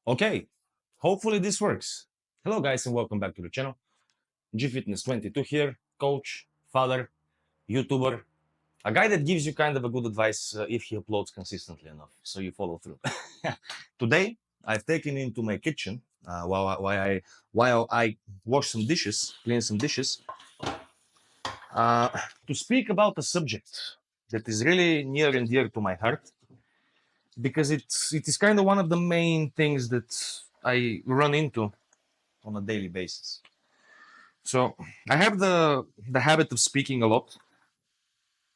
Okay, hopefully this works. Hello guys and welcome back to the channel. GFitness22 here, coach, father, YouTuber, a guy that gives you kind of a good advice if he uploads consistently enough, so you follow through. Today, I've taken into my kitchen while I wash some dishes, clean some dishes, to speak about a subject that is really near and dear to my heart, because it is kind of one of the main things that I run into on a daily basis. So I have the habit of speaking a lot,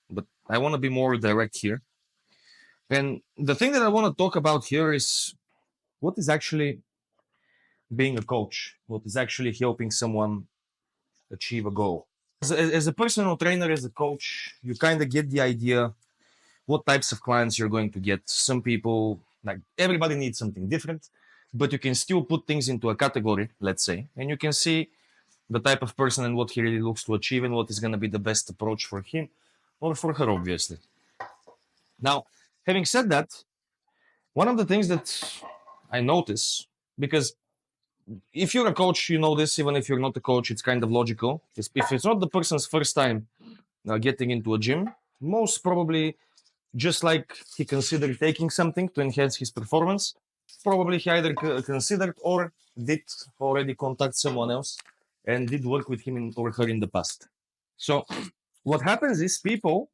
but I want to be more direct here. And the thing that I want to talk about here is what is actually being a coach, what is actually helping someone achieve a goal. As a personal trainer, as a coach, you kind of get the idea what types of clients you're going to get. Some people, like everybody needs something different, but you can still put things into a category, let's say, and you can see the type of person and what he really looks to achieve and what is going to be the best approach for him or for her, obviously. Now, having said that, one of the things that I notice, because if you're a coach, you know this, even if you're not a coach, it's kind of logical. If it's not the person's first time getting into a gym, most probably, just like he considered taking something to enhance his performance, probably he either considered or did already contact someone else and did work with him or her in the past. So what happens is people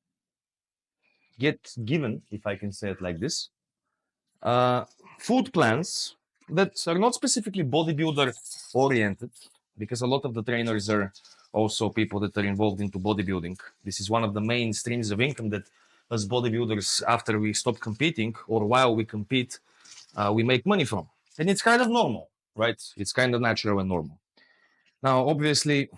get given, if I can say it like this, food plans that are not specifically bodybuilder oriented, because a lot of the trainers are also people that are involved into bodybuilding. This is one of the main streams of income that as bodybuilders, after we stop competing or while we compete, we make money from. And it's kind of normal, right? It's kind of natural and normal. Now, obviously,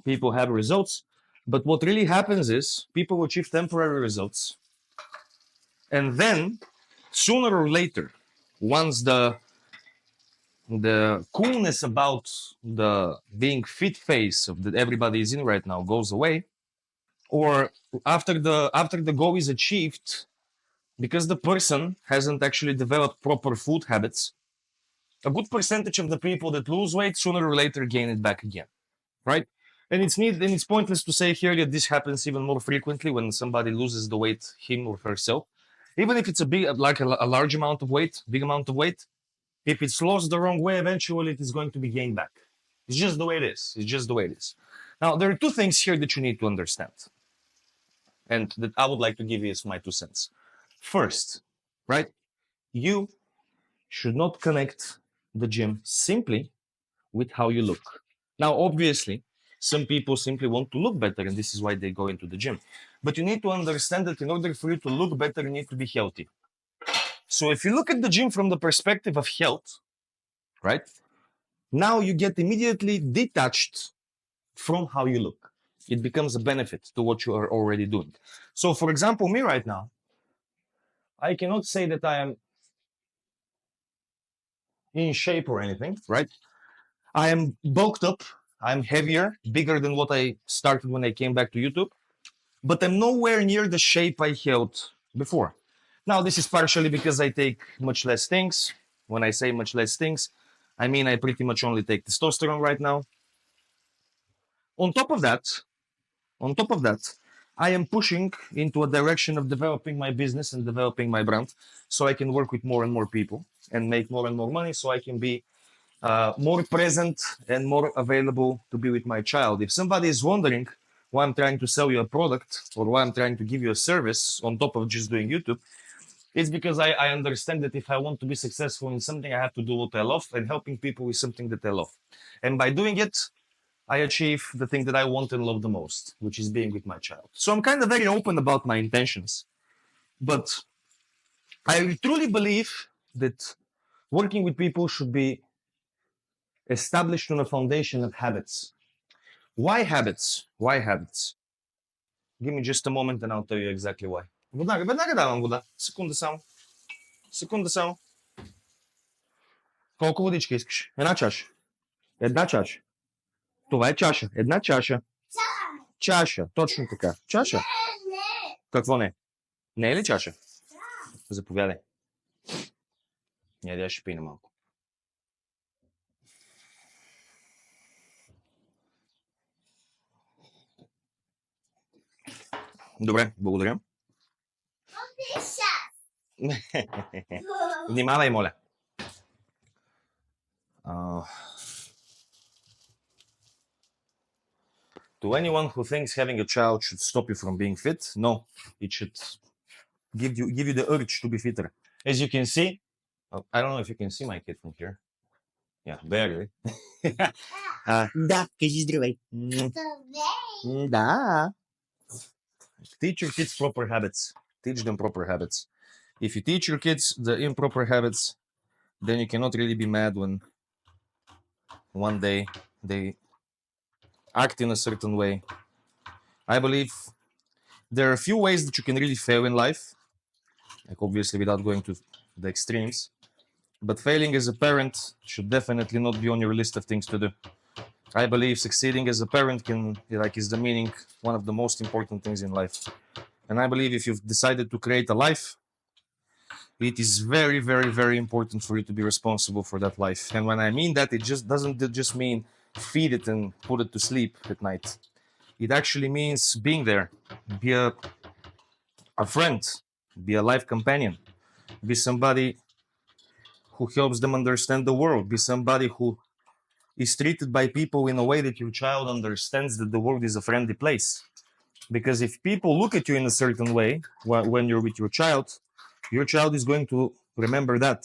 people have results, but what really happens is people achieve temporary results. And then, sooner or later, once the coolness about the being fit phase of that everybody is in right now goes away, or after the goal is achieved, because the person hasn't actually developed proper food habits, a good percentage of the people that lose weight sooner or later gain it back again, right? And it's pointless to say here that this happens even more frequently when somebody loses the weight, him or herself. Even if it's a large amount of weight, big amount of weight, if it's lost the wrong way, eventually it is going to be gained back. It's just the way it is. It's just the way it is. Now, there are two things here that you need to understand, and that I would like to give you as my 2 cents. First, right? You should not connect the gym simply with how you look. Now, obviously, some people simply want to look better, and this is why they go into the gym. But you need to understand that in order for you to look better, you need to be healthy. So if you look at the gym from the perspective of health, right? Now you get immediately detached from how you look. It becomes a benefit to what you are already doing. So, for example, me right now, I cannot say that I am in shape or anything, right? I am bulked up. I'm heavier, bigger than what I started when I came back to YouTube, but I'm nowhere near the shape I held before. Now, this is partially because I take much less things. When I say much less things, I mean I pretty much only take testosterone right now. On top of that, I am pushing into a direction of developing my business and developing my brand so I can work with more and more people and make more and more money so I can be more present and more available to be with my child. If somebody is wondering why I'm trying to sell you a product or why I'm trying to give you a service on top of just doing YouTube, it's because I understand that if I want to be successful in something, I have to do what I love, and helping people is something that I love. And by doing it, I achieve the thing that I want and love the most, which is being with my child. So I'm kind of very open about my intentions. But I truly believe that working with people should be established on a foundation of habits. Why habits? Why habits? Give me just a moment and I'll tell you exactly why. Веднага давам вода. Секунда само. Секунда само. Колко водичка искаш? Една чаша. Една чаша. Това е чаша. Една чаша. Чаша. Точно така. Чаша. Какво не? Не е ли чаша? Заповядай. Я ще пина малко. Добре, благодаря. Внимавай, моля. To anyone who thinks having a child should stop you from being fit, no, it should give you the urge to be fitter. As you can see, I don't know if you can see my kid from here. Yeah, barely. Да, кажи здравей. Да. Teach your kids proper habits. Teach them proper habits. If you teach your kids the improper habits, then you cannot really be mad when one day they act in a certain way. I believe there are a few ways that you can really fail in life, like obviously without going to the extremes. But failing as a parent should definitely not be on your list of things to do. I believe succeeding as a parent is the meaning, one of the most important things in life. And I believe if you've decided to create a life, it is very, very, very important for you to be responsible for that life. And when I mean that, it just doesn't just mean feed it and put it to sleep at night. It actually means being there, be a friend, be a life companion, be somebody who helps them understand the world, be somebody who is treated by people in a way that your child understands that the world is a friendly place. Because if people look at you in a certain way when you're with your child is going to remember that.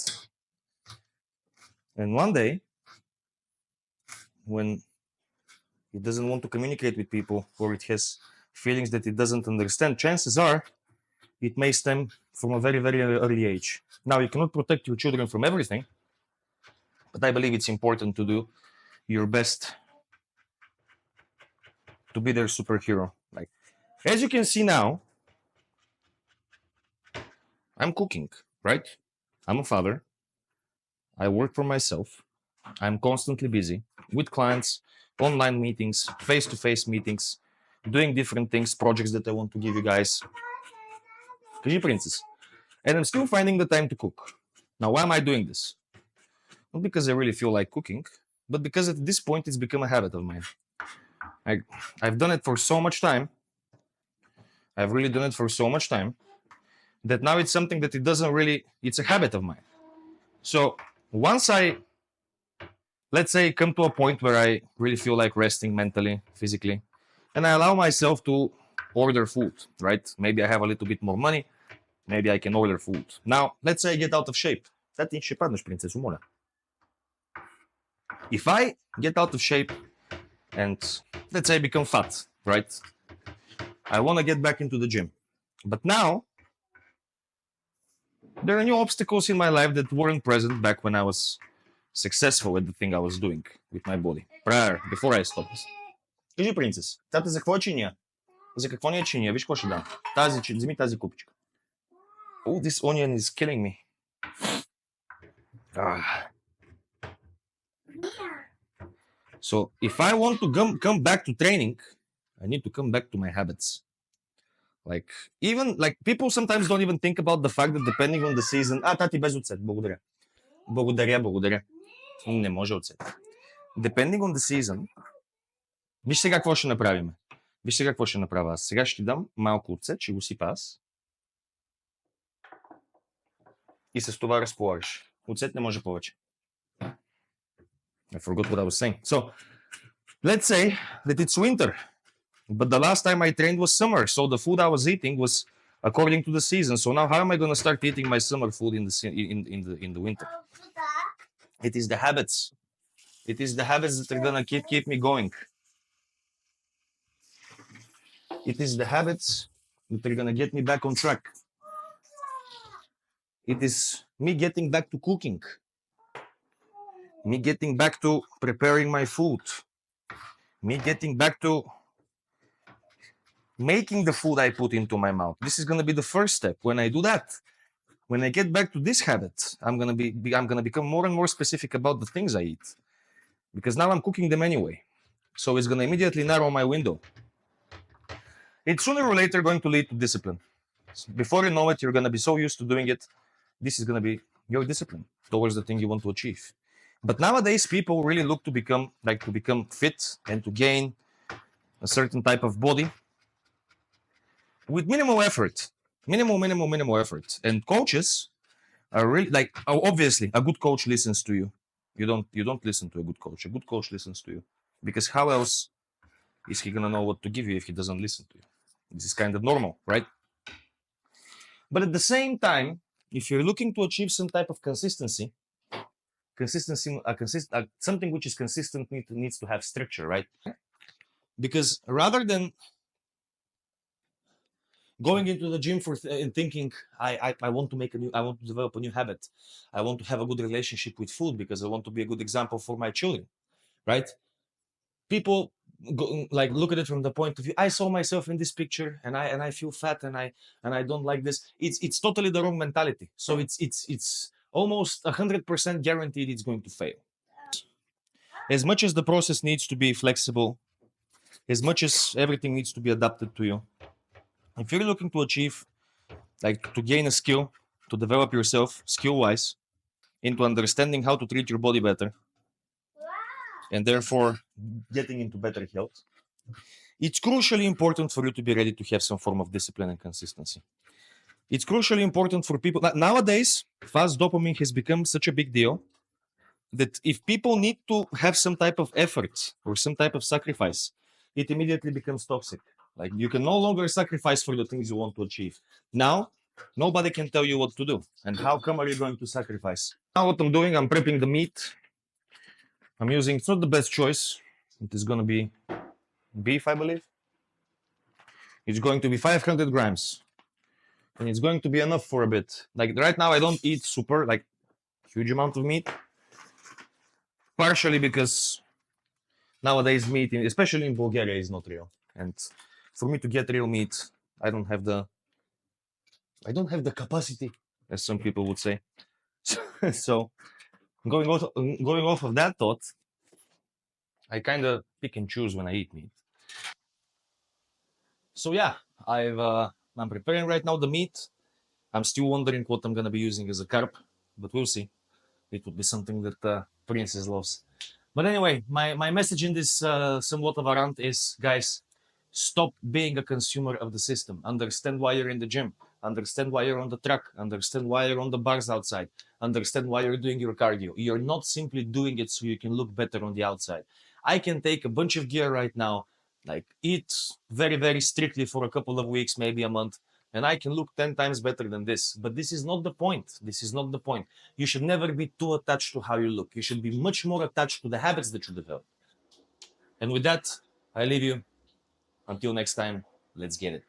And one day, when it doesn't want to communicate with people, or it has feelings that it doesn't understand, chances are it may stem from a very, very early age. Now, you cannot protect your children from everything, but I believe it's important to do your best to be their superhero. Like, as you can see now, I'm cooking, right? I'm a father. I work for myself. I'm constantly busy with clients, online meetings, face-to-face meetings, doing different things, projects that I want to give you guys. Кажи, princess. And I'm still finding the time to cook. Now, why am I doing this? Not because I really feel like cooking, but because at this point it's become a habit of mine. I've done it for so much time. I've really done it for so much time that now it's something that it's a habit of mine. So once let's say, come to a point where I really feel like resting mentally, physically, and I allow myself to order food, right? Maybe I have a little bit more money. Maybe I can order food. Now, let's say I get out of shape. If I get out of shape and let's say I become fat, right? I want to get back into the gym. But now, there are new obstacles in my life that weren't present back when I was successful at the thing I was doing with my body. Before I stopped. Кажи, принцес, тата за какво е чиния? За какво ни е чиния? Виж какво ще дам. Вземи тази купичка. Oh, this onion is killing me. So if I want to come back to training, I need to come back to my habits. Like people sometimes don't even think about the fact that depending on the season... Тати без оцет, благодаря. Благодаря. Не може оцет. Depending on the season, виж сега какво ще направим. Виж сега какво ще направя аз. Сега ще ти дам малко оцет, ще го сипа аз. И с това разполагаш. Оцет не може повече. I forgot what I was saying. So, let's say that it's winter, but the last time I trained was summer, so the food I was eating was according to the season. So now, how am I going to start eating my summer food in the winter? It is the habits. It is the habits that are going to keep me going. It is the habits that are going to get me back on track. It is me getting back to cooking. Me getting back to preparing my food. Me getting back to making the food I put into my mouth. This is going to be the first step. When I do that, when I get back to this habit, I'm going to become more and more specific about the things I eat. Because now I'm cooking them anyway. So it's going to immediately narrow my window. It's sooner or later going to lead to discipline. Before you know it, you're going to be so used to doing it. This is going to be your discipline towards the thing you want to achieve. But nowadays, people really look to become fit and to gain a certain type of body with minimal effort, minimal effort. And coaches are really like, obviously a good coach listens to you. You don't listen to a good coach. A good coach listens to you because how else is he gonna know what to give you if he doesn't listen to you? This is kind of normal, right? But at the same time, if you're looking to achieve some type of something which is consistent needs to have structure, right? Because rather than going into the gym and thinking I want to I want to develop a new habit, I want to have a good relationship with food because I want to be a good example for my children, right? People like look at it from the point of view, I saw myself in this picture and I feel fat and I don't like this. It's totally the wrong mentality. So it's almost 100% guaranteed it's going to fail. As much as the process needs to be flexible, as much as everything needs to be adapted to you, if you're looking to achieve, like to gain a skill, to develop yourself skill wise into understanding how to treat your body better and therefore getting into better health, it's crucially important for you to be ready to have some form of discipline and consistency. It's crucially important for people. Nowadays, fast dopamine has become such a big deal that if people need to have some type of effort or some type of sacrifice, it immediately becomes toxic. Like you can no longer sacrifice for the things you want to achieve. Now, nobody can tell you what to do. And how come are you going to sacrifice? Now what I'm doing, I'm prepping the meat. I'm using, it's not the best choice. It is going to be beef, I believe. It's going to be 500 grams. And it's going to be enough for a bit. Like right now, I don't eat super, like huge amount of meat. Partially because nowadays meat, especially in Bulgaria, is not real. And for me to get real meat, I don't have the capacity, as some people would say. So going off of that thought, I kind of pick and choose when I eat meat. So yeah, I'm preparing right now the meat. I'm still wondering what I'm gonna be using as a carb, but we'll see. It would be something that Princess loves. But anyway, my message in this somewhat of a rant is, guys, stop being a consumer of the system. Understand why you're in the gym. Understand why you're on the track. Understand why you're on the bars outside. Understand why you're doing your cardio. You're not simply doing it so you can look better on the outside. I can take a bunch of gear right now, like eat very, very strictly for a couple of weeks, maybe a month, and I can look 10 times better than this. But this is not the point. This is not the point. You should never be too attached to how you look. You should be much more attached to the habits that you develop. And with that, I leave you. Until next time, let's get it.